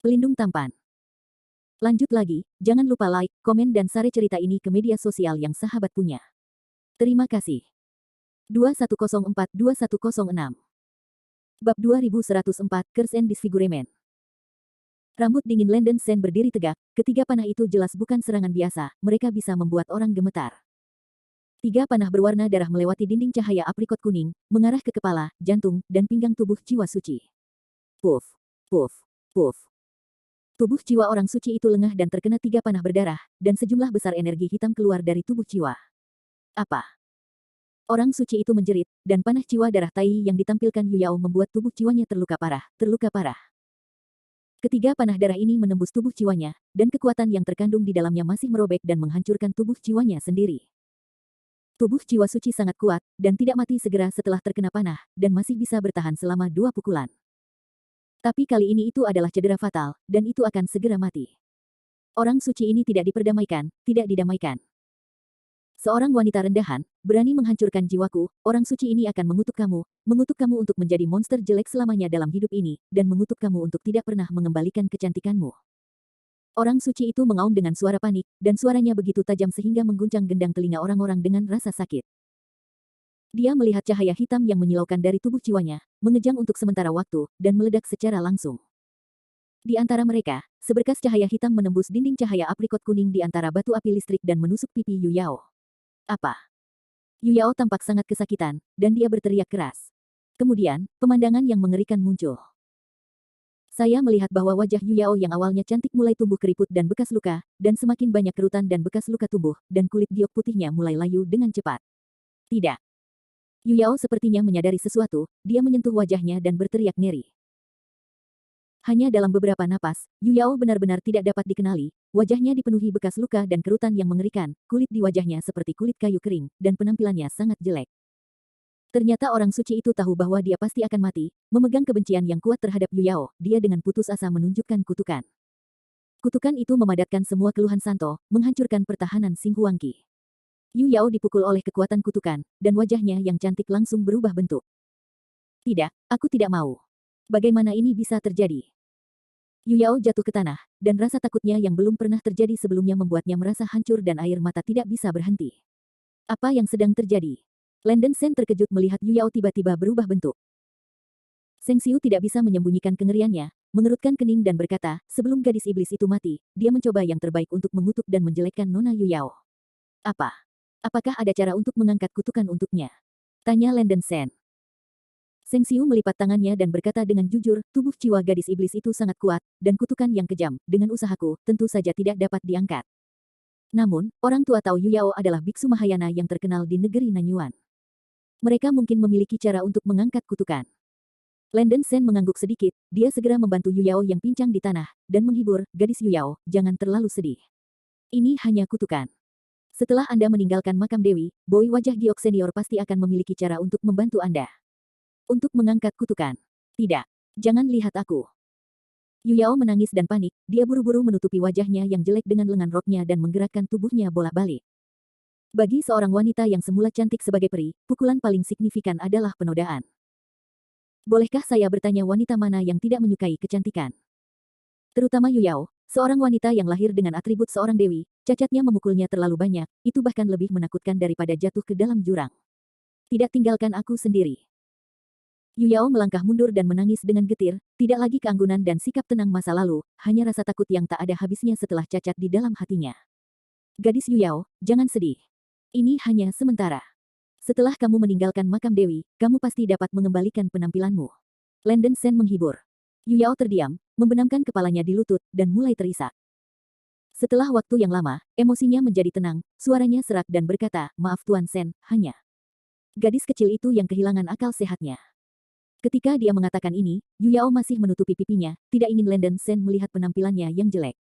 pelindung tampan. Lanjut lagi, jangan lupa like, komen dan share cerita ini ke media sosial yang sahabat punya. Terima kasih. 2104-2106 Bab 2104 Curse and Disfigurement. Rambut dingin Landon Sen berdiri tegak, ketiga panah itu jelas bukan serangan biasa, mereka bisa membuat orang gemetar. Tiga panah berwarna darah melewati dinding cahaya aprikot kuning, mengarah ke kepala, jantung, dan pinggang tubuh jiwa suci. Puff, puff, puff. Tubuh jiwa orang suci itu lengah dan terkena tiga panah berdarah, dan sejumlah besar energi hitam keluar dari tubuh jiwa. Apa? Orang suci itu menjerit, dan panah jiwa darah Tai yang ditampilkan Yu Yao membuat tubuh jiwanya terluka parah, terluka parah. Ketiga panah darah ini menembus tubuh jiwanya, dan kekuatan yang terkandung di dalamnya masih merobek dan menghancurkan tubuh jiwanya sendiri. Tubuh jiwa suci sangat kuat, dan tidak mati segera setelah terkena panah, dan masih bisa bertahan selama 2 pukulan. Tapi kali ini itu adalah cedera fatal, dan itu akan segera mati. Orang suci ini tidak diperdamaikan, tidak didamaikan. Seorang wanita rendahan, berani menghancurkan jiwaku, orang suci ini akan mengutuk kamu untuk menjadi monster jelek selamanya dalam hidup ini, dan mengutuk kamu untuk tidak pernah mengembalikan kecantikanmu. Orang suci itu mengaum dengan suara panik, dan suaranya begitu tajam sehingga mengguncang gendang telinga orang-orang dengan rasa sakit. Dia melihat cahaya hitam yang menyilaukan dari tubuh jiwanya, mengejang untuk sementara waktu, dan meledak secara langsung. Di antara mereka, seberkas cahaya hitam menembus dinding cahaya aprikot kuning di antara batu api listrik dan menusuk pipi Yu Yao. Apa? Yu Yao tampak sangat kesakitan, dan dia berteriak keras. Kemudian, pemandangan yang mengerikan muncul. Saya melihat bahwa wajah Yu Yao yang awalnya cantik mulai tumbuh keriput dan bekas luka, dan semakin banyak kerutan dan bekas luka tumbuh, dan kulit giok putihnya mulai layu dengan cepat. Tidak. Yu Yao sepertinya menyadari sesuatu, dia menyentuh wajahnya dan berteriak ngeri. Hanya dalam beberapa napas, Yu Yao benar-benar tidak dapat dikenali, wajahnya dipenuhi bekas luka dan kerutan yang mengerikan, kulit di wajahnya seperti kulit kayu kering, dan penampilannya sangat jelek. Ternyata orang suci itu tahu bahwa dia pasti akan mati, memegang kebencian yang kuat terhadap Yu Yao, dia dengan putus asa menunjukkan kutukan. Kutukan itu memadatkan semua keluhan Santo, menghancurkan pertahanan Xing Huangqi. Yu Yao dipukul oleh kekuatan kutukan, dan wajahnya yang cantik langsung berubah bentuk. Tidak, aku tidak mau. Bagaimana ini bisa terjadi? Yu Yao jatuh ke tanah, dan rasa takutnya yang belum pernah terjadi sebelumnya membuatnya merasa hancur dan air mata tidak bisa berhenti. Apa yang sedang terjadi? Landon Sen terkejut melihat Yu Yao tiba-tiba berubah bentuk. Seng Xiu tidak bisa menyembunyikan kengeriannya, mengerutkan kening dan berkata, sebelum gadis iblis itu mati, dia mencoba yang terbaik untuk mengutuk dan menjelekkan Nona Yu Yao. Apa? Apakah ada cara untuk mengangkat kutukan untuknya? Tanya Landon Sen. Seng Xiu melipat tangannya dan berkata dengan jujur, tubuh jiwa gadis iblis itu sangat kuat, dan kutukan yang kejam, dengan usahaku, tentu saja tidak dapat diangkat. Namun, orang tua Tao Yu Yao adalah biksu Mahayana yang terkenal di negeri Nanyuan. Mereka mungkin memiliki cara untuk mengangkat kutukan. Landon Sen mengangguk sedikit, dia segera membantu Yu Yao yang pincang di tanah, dan menghibur, gadis Yu Yao, jangan terlalu sedih. Ini hanya kutukan. Setelah Anda meninggalkan makam Dewi, Boy wajah giok senior pasti akan memiliki cara untuk membantu Anda. Untuk mengangkat kutukan. Tidak. Jangan lihat aku. Yu Yao menangis dan panik, dia buru-buru menutupi wajahnya yang jelek dengan lengan roknya dan menggerakkan tubuhnya bolak-balik. Bagi seorang wanita yang semula cantik sebagai peri, pukulan paling signifikan adalah penodaan. Bolehkah saya bertanya wanita mana yang tidak menyukai kecantikan? Terutama Yu Yao, seorang wanita yang lahir dengan atribut seorang dewi, cacatnya memukulnya terlalu banyak, itu bahkan lebih menakutkan daripada jatuh ke dalam jurang. Tidak tinggalkan aku sendiri. Yu Yao melangkah mundur dan menangis dengan getir, tidak lagi keanggunan dan sikap tenang masa lalu, hanya rasa takut yang tak ada habisnya setelah cacat di dalam hatinya. Gadis Yu Yao, jangan sedih. Ini hanya sementara. Setelah kamu meninggalkan makam Dewi, kamu pasti dapat mengembalikan penampilanmu. Landon Sen menghibur. Yu Yao terdiam, membenamkan kepalanya di lutut, dan mulai terisak. Setelah waktu yang lama, emosinya menjadi tenang, suaranya serak dan berkata, maaf Tuan Sen, hanya. Gadis kecil itu yang kehilangan akal sehatnya. Ketika dia mengatakan ini, Yu Yao masih menutupi pipinya, tidak ingin Landon Sen melihat penampilannya yang jelek.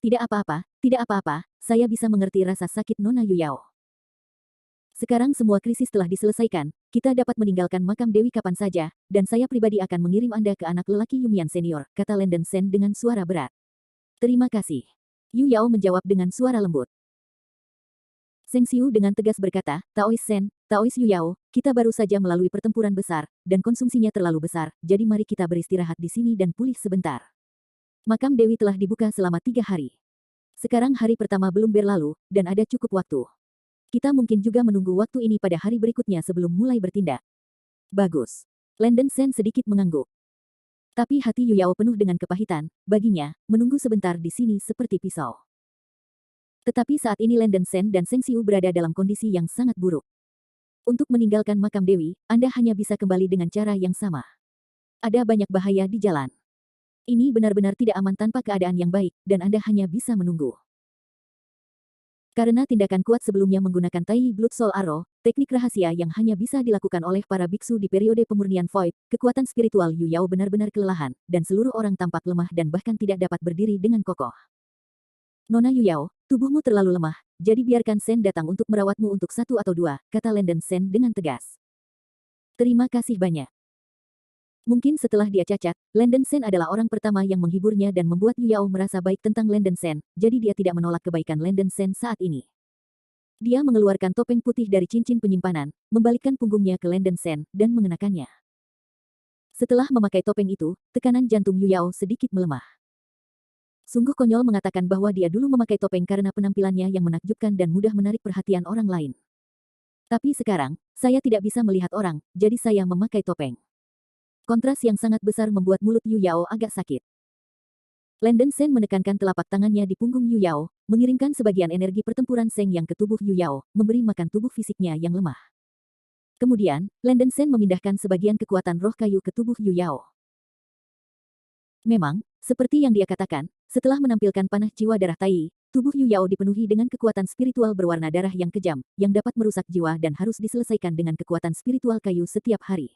Tidak apa-apa, saya bisa mengerti rasa sakit Nona Yu Yao. Sekarang semua krisis telah diselesaikan, kita dapat meninggalkan makam Dewi kapan saja, dan saya pribadi akan mengirim Anda ke anak lelaki Yumian senior, kata Landon Sen dengan suara berat. Terima kasih. Yu Yao menjawab dengan suara lembut. Seng Xiu dengan tegas berkata, Taois Sen, Taois Yu Yao, kita baru saja melalui pertempuran besar, dan konsumsinya terlalu besar, jadi mari kita beristirahat di sini dan pulih sebentar. Makam Dewi telah dibuka selama 3 hari. Sekarang hari pertama belum berlalu, dan ada cukup waktu. Kita mungkin juga menunggu waktu ini pada hari berikutnya sebelum mulai bertindak. Bagus. Landen Sen sedikit mengangguk. Tapi hati Yu Yao penuh dengan kepahitan, baginya, menunggu sebentar di sini seperti pisau. Tetapi saat ini Landen Sen dan Seng Xiu berada dalam kondisi yang sangat buruk. Untuk meninggalkan makam Dewi, Anda hanya bisa kembali dengan cara yang sama. Ada banyak bahaya di jalan. Ini benar-benar tidak aman tanpa keadaan yang baik, dan Anda hanya bisa menunggu. Karena tindakan kuat sebelumnya menggunakan Tai Blood Soul Arrow, teknik rahasia yang hanya bisa dilakukan oleh para biksu di periode pemurnian Void, kekuatan spiritual Yu Yao benar-benar kelelahan, dan seluruh orang tampak lemah dan bahkan tidak dapat berdiri dengan kokoh. Nona Yu Yao, tubuhmu terlalu lemah, jadi biarkan Sen datang untuk merawatmu untuk 1 atau 2, kata Landen Sen dengan tegas. Terima kasih banyak. Mungkin setelah dia cacat, Landen Sen adalah orang pertama yang menghiburnya dan membuat Yu Yao merasa baik tentang Landen Sen, jadi dia tidak menolak kebaikan Landen Sen saat ini. Dia mengeluarkan topeng putih dari cincin penyimpanan, membalikkan punggungnya ke Landen Sen, dan mengenakannya. Setelah memakai topeng itu, tekanan jantung Yu Yao sedikit melemah. Sungguh konyol mengatakan bahwa dia dulu memakai topeng karena penampilannya yang menakjubkan dan mudah menarik perhatian orang lain. Tapi sekarang, saya tidak bisa melihat orang, jadi saya memakai topeng. Kontras yang sangat besar membuat mulut Yu Yao agak sakit. Landen Sen menekankan telapak tangannya di punggung Yu Yao, mengirimkan sebagian energi pertempuran Seng yang ke tubuh Yu Yao, memberi makan tubuh fisiknya yang lemah. Kemudian, Landen Sen memindahkan sebagian kekuatan roh kayu ke tubuh Yu Yao. Memang, seperti yang dia katakan, setelah menampilkan panah jiwa darah Tai, tubuh Yu Yao dipenuhi dengan kekuatan spiritual berwarna darah yang kejam, yang dapat merusak jiwa dan harus diselesaikan dengan kekuatan spiritual kayu setiap hari.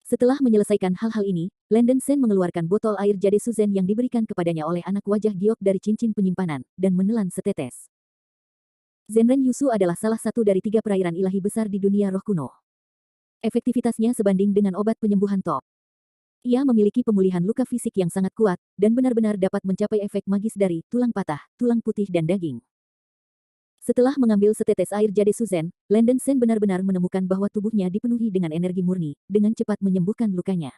Setelah menyelesaikan hal-hal ini, Landen Sen mengeluarkan botol air jade Suzen yang diberikan kepadanya oleh anak wajah giok dari cincin penyimpanan, dan menelan setetes. Zenren Yusu adalah salah satu dari 3 perairan ilahi besar di dunia roh kuno. Efektivitasnya sebanding dengan obat penyembuhan top. Ia memiliki pemulihan luka fisik yang sangat kuat, dan benar-benar dapat mencapai efek magis dari tulang patah, tulang putih dan daging. Setelah mengambil setetes air jade Suzen, Landen Sen benar-benar menemukan bahwa tubuhnya dipenuhi dengan energi murni, dengan cepat menyembuhkan lukanya.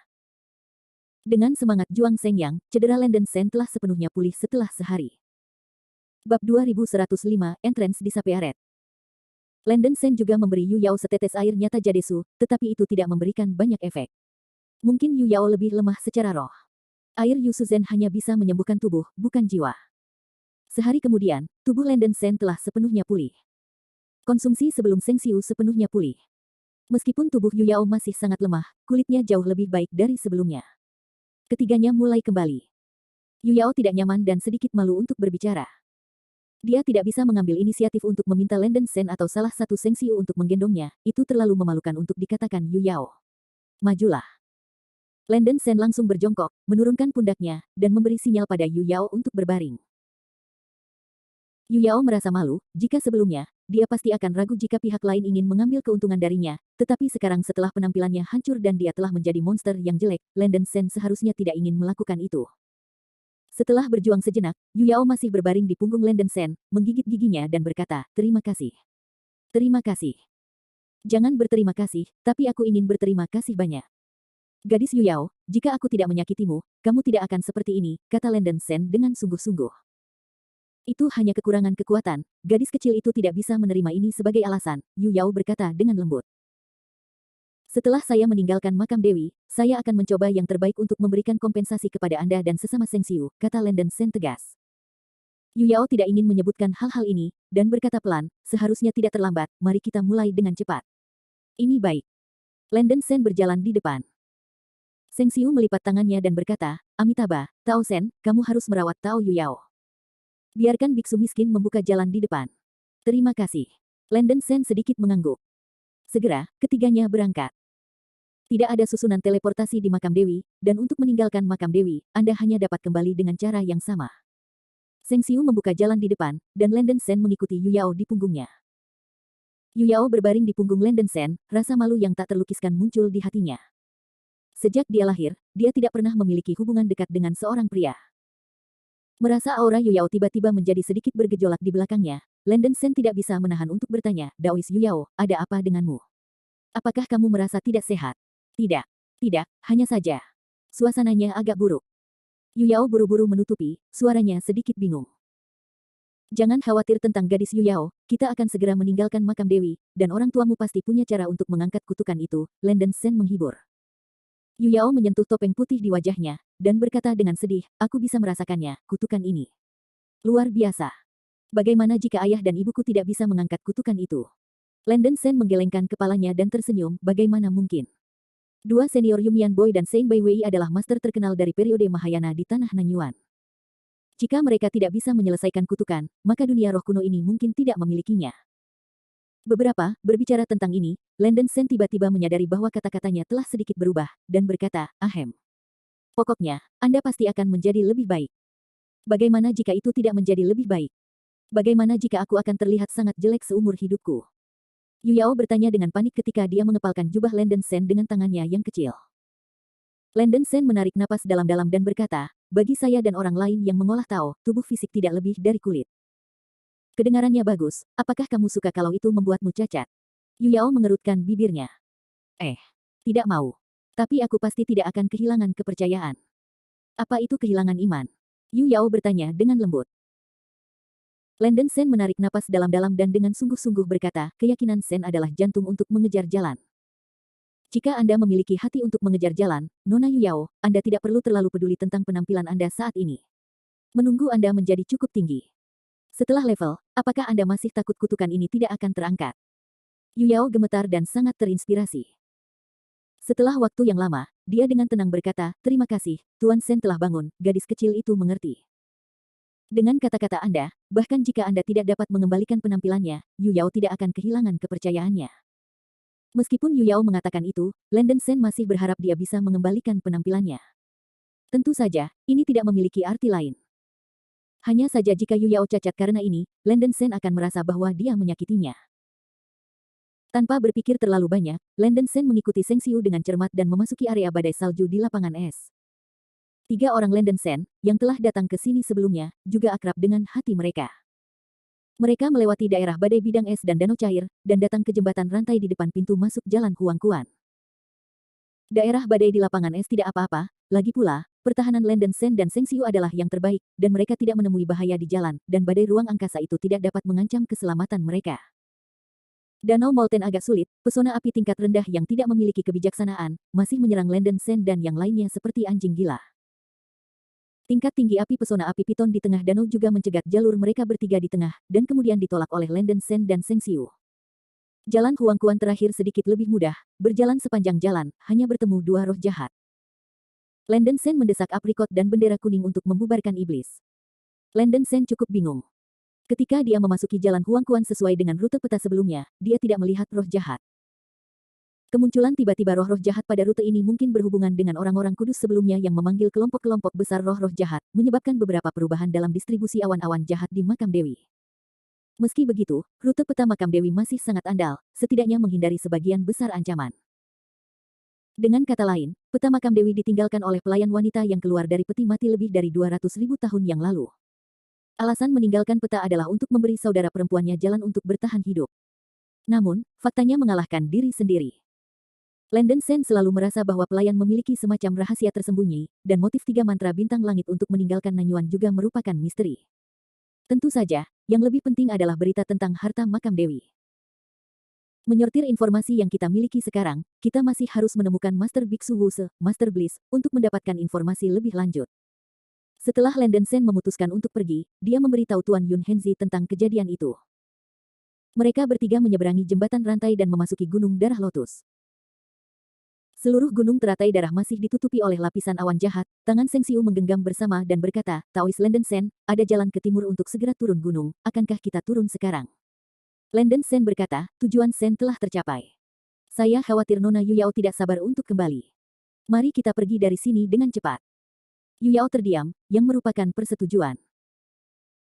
Dengan semangat juang Seng Yang, cedera Landen Sen telah sepenuhnya pulih setelah sehari. Bab 2105, Entrance di Sapearet. Landen Sen juga memberi Yu Yao setetes air nyata jadesu, tetapi itu tidak memberikan banyak efek. Mungkin Yu Yao lebih lemah secara roh. Air Yu Suzen hanya bisa menyembuhkan tubuh, bukan jiwa. Sehari kemudian, tubuh Landen Sen telah sepenuhnya pulih. Konsumsi sebelum Seng Xiu sepenuhnya pulih. Meskipun tubuh Yu Yao masih sangat lemah, kulitnya jauh lebih baik dari sebelumnya. Ketiganya mulai kembali. Yu Yao tidak nyaman dan sedikit malu untuk berbicara. Dia tidak bisa mengambil inisiatif untuk meminta Landen Sen atau salah satu Seng Xiu untuk menggendongnya, itu terlalu memalukan untuk dikatakan Yu Yao. Majulah. Landen Sen langsung berjongkok, menurunkan pundaknya, dan memberi sinyal pada Yu Yao untuk berbaring. Yu Yao merasa malu, jika sebelumnya, dia pasti akan ragu jika pihak lain ingin mengambil keuntungan darinya, tetapi sekarang setelah penampilannya hancur dan dia telah menjadi monster yang jelek, Landen Sen seharusnya tidak ingin melakukan itu. Setelah berjuang sejenak, Yu Yao masih berbaring di punggung Landen Sen, menggigit giginya dan berkata, "Terima kasih. Terima kasih. Jangan berterima kasih, tapi aku ingin berterima kasih banyak. Gadis Yu Yao, jika aku tidak menyakitimu, kamu tidak akan seperti ini," kata Landen Sen dengan sungguh-sungguh. Itu hanya kekurangan kekuatan, gadis kecil itu tidak bisa menerima ini sebagai alasan, Yu Yao berkata dengan lembut. Setelah saya meninggalkan makam Dewi, saya akan mencoba yang terbaik untuk memberikan kompensasi kepada Anda dan sesama Seng Xiu, kata Landen Sen tegas. Yu Yao tidak ingin menyebutkan hal-hal ini, dan berkata pelan, seharusnya tidak terlambat, mari kita mulai dengan cepat. Ini baik. Landen Sen berjalan di depan. Seng Xiu melipat tangannya dan berkata, Amitabha, Tao Sen, kamu harus merawat Tao Yu Yao. Biarkan biksu miskin membuka jalan di depan. Terima kasih. Landen Sen sedikit mengangguk. Segera, ketiganya berangkat. Tidak ada susunan teleportasi di makam Dewi, dan untuk meninggalkan makam Dewi, Anda hanya dapat kembali dengan cara yang sama. Seng Xiu membuka jalan di depan, dan Landen Sen mengikuti Yu Yao di punggungnya. Yu Yao berbaring di punggung Landen Sen, rasa malu yang tak terlukiskan muncul di hatinya. Sejak dia lahir, dia tidak pernah memiliki hubungan dekat dengan seorang pria. Merasa aura Yu Yao tiba-tiba menjadi sedikit bergejolak di belakangnya, Landen Sen tidak bisa menahan untuk bertanya, Daois Yu Yao, ada apa denganmu? Apakah kamu merasa tidak sehat? Tidak. Tidak, hanya saja. Suasananya agak buruk. Yu Yao buru-buru menutupi, suaranya sedikit bingung. Jangan khawatir tentang gadis Yu Yao, kita akan segera meninggalkan makam Dewi, dan orang tuamu pasti punya cara untuk mengangkat kutukan itu, Landen Sen menghibur. Yu Yao menyentuh topeng putih di wajahnya, dan berkata dengan sedih, aku bisa merasakannya, kutukan ini. Luar biasa. Bagaimana jika ayah dan ibuku tidak bisa mengangkat kutukan itu? Landen Sen menggelengkan kepalanya dan tersenyum, bagaimana mungkin? Dua senior Yumian Boy dan Seng Bai Wei adalah master terkenal dari periode Mahayana di tanah Nanyuan. Jika mereka tidak bisa menyelesaikan kutukan, maka dunia roh kuno ini mungkin tidak memilikinya. Berbicara tentang ini, Landen Sen tiba-tiba menyadari bahwa kata-katanya telah sedikit berubah, dan berkata, ahem. Pokoknya, Anda pasti akan menjadi lebih baik. Bagaimana jika itu tidak menjadi lebih baik? Bagaimana jika aku akan terlihat sangat jelek seumur hidupku? Yu Yao bertanya dengan panik ketika dia mengepalkan jubah Landen Sen dengan tangannya yang kecil. Landen Sen menarik napas dalam-dalam dan berkata, bagi saya dan orang lain yang mengolah Tao, tubuh fisik tidak lebih dari kulit. Kedengarannya bagus, apakah kamu suka kalau itu membuatmu cacat? Yu Yao mengerutkan bibirnya. Tidak mau. Tapi aku pasti tidak akan kehilangan kepercayaan. Apa itu kehilangan iman? Yu Yao bertanya dengan lembut. Landen Sen menarik napas dalam-dalam dan dengan sungguh-sungguh berkata, keyakinan Sen adalah jantung untuk mengejar jalan. Jika Anda memiliki hati untuk mengejar jalan, Nona Yu Yao, Anda tidak perlu terlalu peduli tentang penampilan Anda saat ini. Menunggu Anda menjadi cukup tinggi. Setelah level, apakah Anda masih takut kutukan ini tidak akan terangkat? Yu Yao gemetar dan sangat terinspirasi. Setelah waktu yang lama, dia dengan tenang berkata, terima kasih, Tuan Sen telah bangun, gadis kecil itu mengerti. Dengan kata-kata Anda, bahkan jika Anda tidak dapat mengembalikan penampilannya, Yu Yao tidak akan kehilangan kepercayaannya. Meskipun Yu Yao mengatakan itu, Landen Sen masih berharap dia bisa mengembalikan penampilannya. Tentu saja, ini tidak memiliki arti lain. Hanya saja jika Yu Yao cacat karena ini, Landen Sen akan merasa bahwa dia menyakitinya. Tanpa berpikir terlalu banyak, Landen Sen mengikuti Seng Xiu dengan cermat dan memasuki area badai salju di lapangan es. 3 orang Landen Sen, yang telah datang ke sini sebelumnya, juga akrab dengan hati mereka. Mereka melewati daerah badai bidang es dan danau cair, dan datang ke jembatan rantai di depan pintu masuk jalan Huangkuan. Daerah badai di lapangan es tidak apa-apa, lagi pula, pertahanan Landen Sen dan Seng Xiu adalah yang terbaik, dan mereka tidak menemui bahaya di jalan, dan badai ruang angkasa itu tidak dapat mengancam keselamatan mereka. Danau Molten agak sulit, pesona api tingkat rendah yang tidak memiliki kebijaksanaan, masih menyerang Landen Sen dan yang lainnya seperti anjing gila. Tingkat tinggi api pesona api piton di tengah danau juga mencegat jalur mereka bertiga di tengah, dan kemudian ditolak oleh Landen Sen dan Seng Xiu. Jalan Huangkuan terakhir sedikit lebih mudah, berjalan sepanjang jalan, hanya bertemu 2 roh jahat. Landen Sen mendesak aprikot dan bendera kuning untuk membubarkan iblis. Landen Sen cukup bingung. Ketika dia memasuki jalan Huangkuan sesuai dengan rute peta sebelumnya, dia tidak melihat roh jahat. Kemunculan tiba-tiba roh-roh jahat pada rute ini mungkin berhubungan dengan orang-orang kudus sebelumnya yang memanggil kelompok-kelompok besar roh-roh jahat, menyebabkan beberapa perubahan dalam distribusi awan-awan jahat di makam Dewi. Meski begitu, rute peta makam Dewi masih sangat andal, setidaknya menghindari sebagian besar ancaman. Dengan kata lain, peta makam Dewi ditinggalkan oleh pelayan wanita yang keluar dari peti mati lebih dari 200.000 tahun yang lalu. Alasan meninggalkan peta adalah untuk memberi saudara perempuannya jalan untuk bertahan hidup. Namun, faktanya mengalahkan diri sendiri. Landen Sen selalu merasa bahwa pelayan memiliki semacam rahasia tersembunyi, dan motif 3 mantra bintang langit untuk meninggalkan Nanyuan juga merupakan misteri. Tentu saja, yang lebih penting adalah berita tentang harta makam Dewi. Menyortir informasi yang kita miliki sekarang, kita masih harus menemukan Master Biksu Wuse, Master Bliss, untuk mendapatkan informasi lebih lanjut. Setelah Landen Sen memutuskan untuk pergi, dia memberitahu Tuan Yun Henzi tentang kejadian itu. Mereka bertiga menyeberangi jembatan rantai dan memasuki Gunung Darah Lotus. Seluruh gunung teratai darah masih ditutupi oleh lapisan awan jahat, tangan Seng Xiu menggenggam bersama dan berkata, Taois Landen Sen, ada jalan ke timur untuk segera turun gunung, akankah kita turun sekarang? Landen Sen berkata, tujuan Sen telah tercapai. Saya khawatir Nona Yu Yao tidak sabar untuk kembali. Mari kita pergi dari sini dengan cepat. Yu Yao terdiam, yang merupakan persetujuan.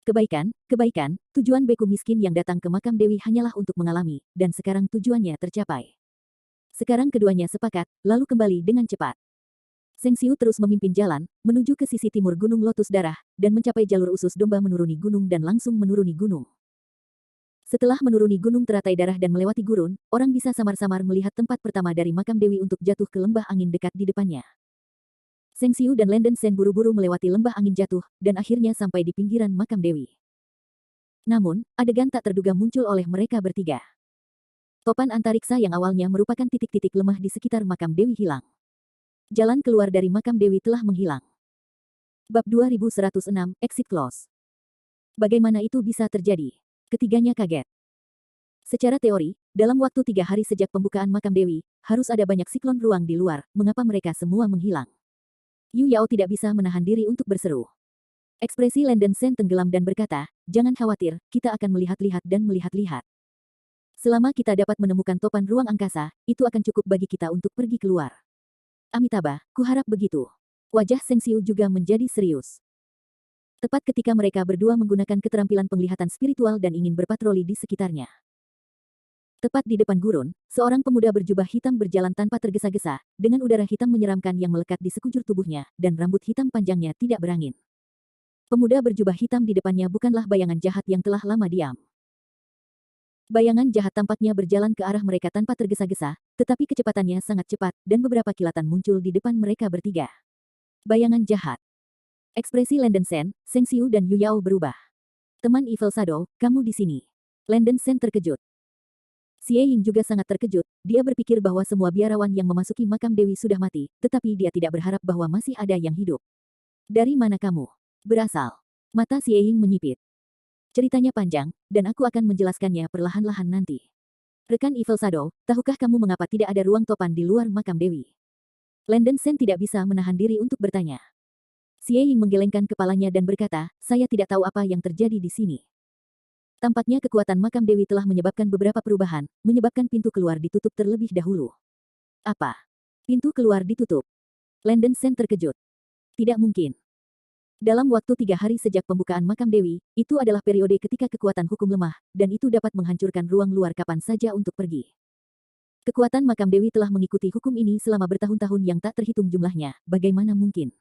Kebaikan, tujuan beku miskin yang datang ke makam Dewi hanyalah untuk mengalami, dan sekarang tujuannya tercapai. Sekarang keduanya sepakat, lalu kembali dengan cepat. Seng Xiu terus memimpin jalan, menuju ke sisi timur Gunung Lotus Darah, dan mencapai jalur usus domba menuruni gunung dan langsung menuruni gunung. Setelah menuruni gunung teratai darah dan melewati gurun, orang bisa samar-samar melihat tempat pertama dari makam Dewi untuk jatuh ke lembah angin dekat di depannya. Seng Xiu dan Lenden Sen buru-buru melewati lembah angin jatuh, dan akhirnya sampai di pinggiran makam Dewi. Namun, adegan tak terduga muncul oleh mereka bertiga. Topan antariksa yang awalnya merupakan titik-titik lemah di sekitar makam Dewi hilang. Jalan keluar dari makam Dewi telah menghilang. Bab 2106, Exit Clause. Bagaimana itu bisa terjadi? Ketiganya kaget. Secara teori, dalam waktu 3 hari sejak pembukaan makam Dewi, harus ada banyak siklon ruang di luar, mengapa mereka semua menghilang? Yu Yao tidak bisa menahan diri untuk berseru. Ekspresi Lenden Sen tenggelam dan berkata, jangan khawatir, kita akan melihat-lihat dan melihat-lihat. Selama kita dapat menemukan topan ruang angkasa, itu akan cukup bagi kita untuk pergi keluar. Amitabha, kuharap begitu. Wajah Seng Xiu juga menjadi serius. Tepat ketika mereka berdua menggunakan keterampilan penglihatan spiritual dan ingin berpatroli di sekitarnya. Tepat di depan gurun, seorang pemuda berjubah hitam berjalan tanpa tergesa-gesa, dengan udara hitam menyeramkan yang melekat di sekujur tubuhnya, dan rambut hitam panjangnya tidak berangin. Pemuda berjubah hitam di depannya bukanlah bayangan jahat yang telah lama diam. Bayangan jahat tampaknya berjalan ke arah mereka tanpa tergesa-gesa, tetapi kecepatannya sangat cepat, dan beberapa kilatan muncul di depan mereka bertiga. Bayangan jahat. Ekspresi Lenden Sen, Seng Xiu dan Yu Yao berubah. Teman Evil Shadow, kamu di sini. Lenden Sen terkejut. Xie Ying juga sangat terkejut, dia berpikir bahwa semua biarawan yang memasuki makam Dewi sudah mati, tetapi dia tidak berharap bahwa masih ada yang hidup. Dari mana kamu berasal? Mata Xie Ying menyipit. Ceritanya panjang, dan aku akan menjelaskannya perlahan-lahan nanti. Rekan Evil Shadow, tahukah kamu mengapa tidak ada ruang topan di luar makam Dewi? Lenden Sen tidak bisa menahan diri untuk bertanya. Xie Ying menggelengkan kepalanya dan berkata, saya tidak tahu apa yang terjadi di sini. Tampaknya kekuatan makam Dewi telah menyebabkan beberapa perubahan, menyebabkan pintu keluar ditutup terlebih dahulu. Apa? Pintu keluar ditutup? Lenden Sen terkejut. Tidak mungkin. Dalam waktu 3 hari sejak pembukaan makam Dewi, itu adalah periode ketika kekuatan hukum lemah, dan itu dapat menghancurkan ruang luar kapan saja untuk pergi. Kekuatan makam Dewi telah mengikuti hukum ini selama bertahun-tahun yang tak terhitung jumlahnya, bagaimana mungkin?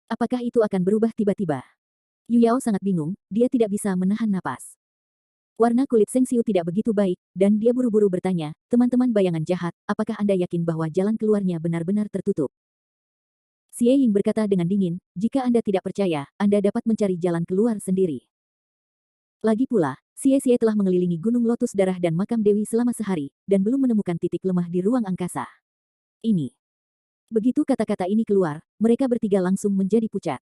Apakah itu akan berubah tiba-tiba? Yu Yao sangat bingung, dia tidak bisa menahan napas. Warna kulit Seng Xiu tidak begitu baik, dan dia buru-buru bertanya, teman-teman bayangan jahat, apakah Anda yakin bahwa jalan keluarnya benar-benar tertutup? Xie Ying berkata dengan dingin, jika Anda tidak percaya, Anda dapat mencari jalan keluar sendiri. Lagi pula, Xie telah mengelilingi Gunung Lotus Darah dan makam Dewi selama sehari, dan belum menemukan titik lemah di ruang angkasa. Ini. Begitu kata-kata ini keluar, mereka bertiga langsung menjadi pucat.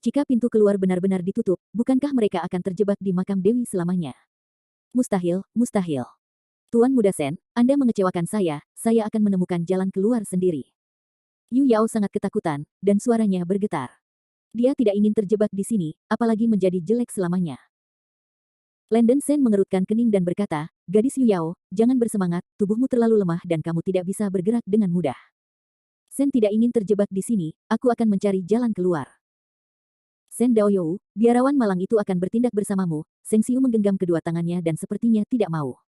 Jika pintu keluar benar-benar ditutup, bukankah mereka akan terjebak di makam Dewi selamanya? Mustahil, mustahil. Tuan Muda Sen, Anda mengecewakan saya akan menemukan jalan keluar sendiri. Yu Yao sangat ketakutan, dan suaranya bergetar. Dia tidak ingin terjebak di sini, apalagi menjadi jelek selamanya. Lenden Sen mengerutkan kening dan berkata, gadis Yu Yao, jangan bersemangat, tubuhmu terlalu lemah dan kamu tidak bisa bergerak dengan mudah. Sen tidak ingin terjebak di sini, aku akan mencari jalan keluar. Sen Daoyou, biarawan malang itu akan bertindak bersamamu. Seng Xiu menggenggam kedua tangannya dan sepertinya tidak mau.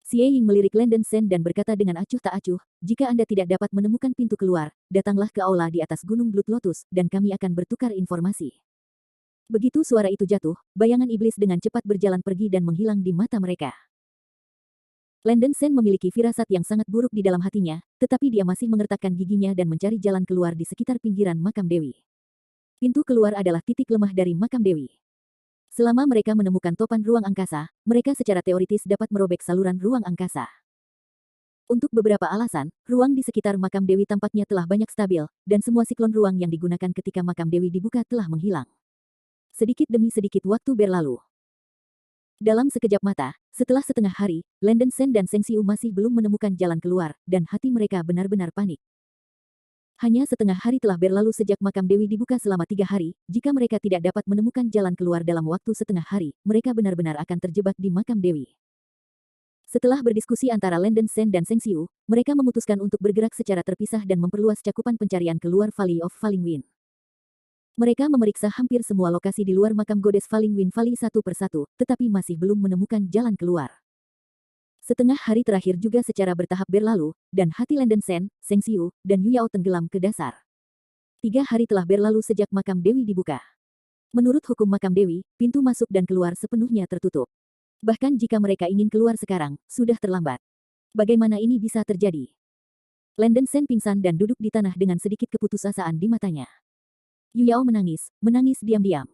Xie Ying melirik Lenden Sen dan berkata dengan acuh tak acuh, jika Anda tidak dapat menemukan pintu keluar, datanglah ke aula di atas Gunung Blood Lotus, dan kami akan bertukar informasi. Begitu suara itu jatuh, bayangan iblis dengan cepat berjalan pergi dan menghilang di mata mereka. Lenden Sen memiliki firasat yang sangat buruk di dalam hatinya, tetapi dia masih mengertakkan giginya dan mencari jalan keluar di sekitar pinggiran makam Dewi. Pintu keluar adalah titik lemah dari makam Dewi. Selama mereka menemukan topan ruang angkasa, mereka secara teoritis dapat merobek saluran ruang angkasa. Untuk beberapa alasan, ruang di sekitar makam Dewi tampaknya telah banyak stabil, dan semua siklon ruang yang digunakan ketika makam Dewi dibuka telah menghilang. Sedikit demi sedikit waktu berlalu. Dalam sekejap mata, setelah setengah hari, Lenden Sen dan Seng Xiu masih belum menemukan jalan keluar, dan hati mereka benar-benar panik. Hanya setengah hari telah berlalu sejak makam Dewi dibuka selama 3 hari, jika mereka tidak dapat menemukan jalan keluar dalam waktu setengah hari, mereka benar-benar akan terjebak di makam Dewi. Setelah berdiskusi antara Lenden Sen dan Seng Xiu, mereka memutuskan untuk bergerak secara terpisah dan memperluas cakupan pencarian keluar Valley of Falling Wind. Mereka memeriksa hampir semua lokasi di luar makam Goddess Falling Wind Valley satu persatu, tetapi masih belum menemukan jalan keluar. Setengah hari terakhir juga secara bertahap berlalu, dan hati Lenden Sen, Seng Xiu, dan Yu Yao tenggelam ke dasar. 3 hari telah berlalu sejak makam Dewi dibuka. Menurut hukum makam Dewi, pintu masuk dan keluar sepenuhnya tertutup. Bahkan jika mereka ingin keluar sekarang, sudah terlambat. Bagaimana ini bisa terjadi? Landen Sen pingsan dan duduk di tanah dengan sedikit keputusasaan di matanya. Yu Yao menangis diam-diam.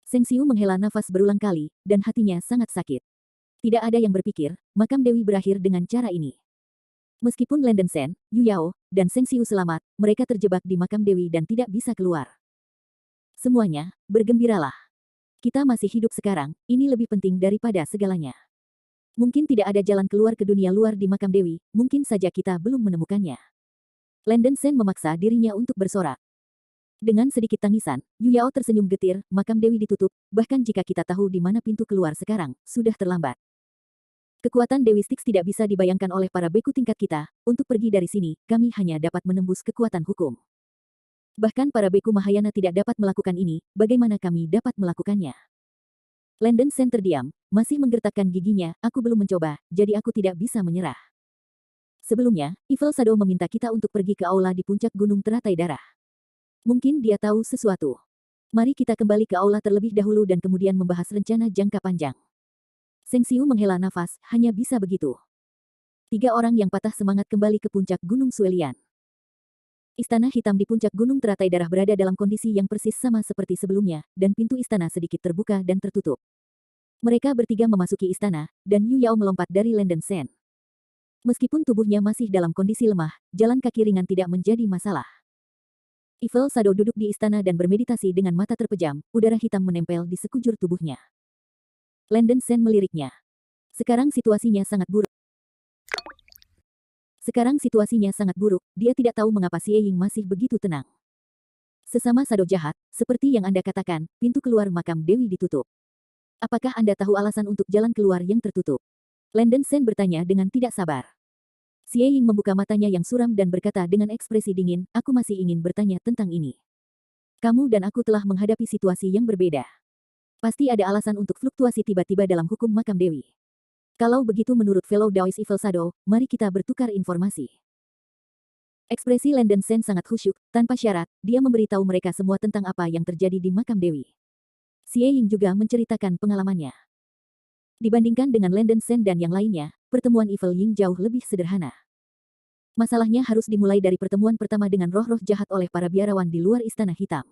Seng Xiu menghela nafas berulang kali, dan hatinya sangat sakit. Tidak ada yang berpikir, makam Dewi berakhir dengan cara ini. Meskipun Landen Sen, Yu Yao, dan Seng Xiu selamat, mereka terjebak di makam Dewi dan tidak bisa keluar. Semuanya, bergembiralah. Kita masih hidup sekarang, ini lebih penting daripada segalanya. Mungkin tidak ada jalan keluar ke dunia luar di makam Dewi, mungkin saja kita belum menemukannya. Landen Sen memaksa dirinya untuk bersorak. Dengan sedikit tangisan, Yu Yao tersenyum getir, makam Dewi ditutup, bahkan jika kita tahu di mana pintu keluar sekarang, sudah terlambat. Kekuatan Dewi Styx tidak bisa dibayangkan oleh para beku tingkat kita, untuk pergi dari sini, kami hanya dapat menembus kekuatan hukum. Bahkan para beku Mahayana tidak dapat melakukan ini, bagaimana kami dapat melakukannya? Landen Sen terdiam, masih menggertakkan giginya, aku belum mencoba, jadi aku tidak bisa menyerah. Sebelumnya, Evil Shadow meminta kita untuk pergi ke aula di puncak gunung teratai darah. Mungkin dia tahu sesuatu. Mari kita kembali ke aula terlebih dahulu dan kemudian membahas rencana jangka panjang. Seng Xiu menghela nafas, hanya bisa begitu. 3 orang yang patah semangat kembali ke puncak gunung Suelian. Istana hitam di puncak gunung teratai darah berada dalam kondisi yang persis sama seperti sebelumnya, dan pintu istana sedikit terbuka dan tertutup. Mereka bertiga memasuki istana, dan Yu Yao melompat dari Landen Sen. Meskipun tubuhnya masih dalam kondisi lemah, jalan kaki ringan tidak menjadi masalah. Evil Shadow duduk di istana dan bermeditasi dengan mata terpejam, udara hitam menempel di sekujur tubuhnya. Landen Sen meliriknya. Sekarang situasinya sangat buruk. Dia tidak tahu mengapa Xie Ying masih begitu tenang. Sesama Shadow jahat, seperti yang Anda katakan, pintu keluar makam Dewi ditutup. Apakah Anda tahu alasan untuk jalan keluar yang tertutup? Landen Sen bertanya dengan tidak sabar. Xie Ying membuka matanya yang suram dan berkata dengan ekspresi dingin, aku masih ingin bertanya tentang ini. Kamu dan aku telah menghadapi situasi yang berbeda. Pasti ada alasan untuk fluktuasi tiba-tiba dalam hukum makam Dewi. Kalau begitu menurut fellow Daoist Evil Shadow, mari kita bertukar informasi. Ekspresi Landen Sen sangat khusyuk, tanpa syarat, dia memberitahu mereka semua tentang apa yang terjadi di makam Dewi. Xie Ying juga menceritakan pengalamannya. Dibandingkan dengan Landen Sen dan yang lainnya, pertemuan Evil Ying jauh lebih sederhana. Masalahnya harus dimulai dari pertemuan pertama dengan roh-roh jahat oleh para biarawan di luar Istana Hitam.